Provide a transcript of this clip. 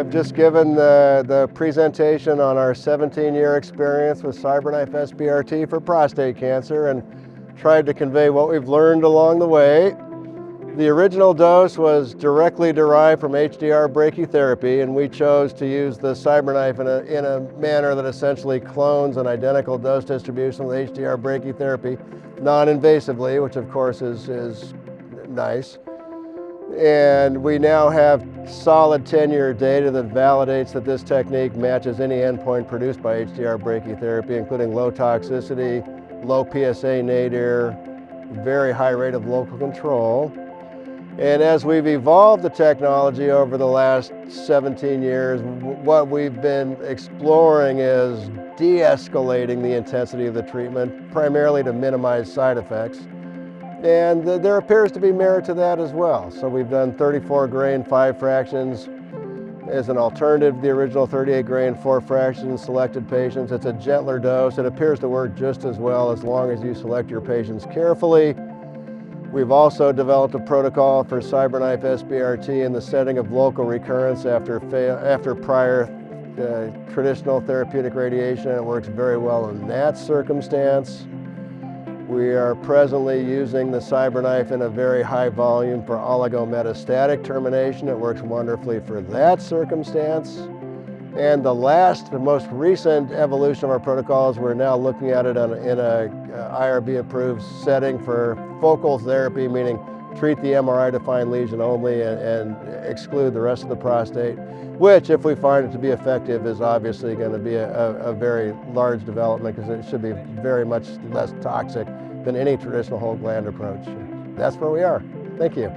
I've just given the presentation on our 17-year experience with CyberKnife SBRT for prostate cancer and tried to convey what we've learned along the way. The original dose was directly derived from HDR brachytherapy, and we chose to use the CyberKnife in a manner that essentially clones an identical dose distribution with HDR brachytherapy non-invasively, which of course is nice. And we now have solid 10-year data that validates that this technique matches any endpoint produced by HDR brachytherapy, including low toxicity, low PSA nadir, very high rate of local control. And as we've evolved the technology over the last 17 years, what we've been exploring is de-escalating the intensity of the treatment, primarily to minimize side effects. And there appears to be merit to that as well. So we've done 34 grain 5 fractions as an alternative to the original 38 grain 4 fractions selected patients. It's a gentler dose. It appears to work just as well as long as you select your patients carefully. We've also developed a protocol for CyberKnife SBRT in the setting of local recurrence after prior traditional therapeutic radiation. It works very well in that circumstance. We are presently using the CyberKnife in a very high volume for oligometastatic termination. It works wonderfully for that circumstance. And the most recent evolution of our protocols, we're now looking at it in a IRB-approved setting for focal therapy, meaning treat the MRI-defined lesion only and exclude the rest of the prostate, which, if we find it to be effective, is obviously going to be a very large development because it should be very much less toxic than any traditional whole gland approach. That's where we are. Thank you.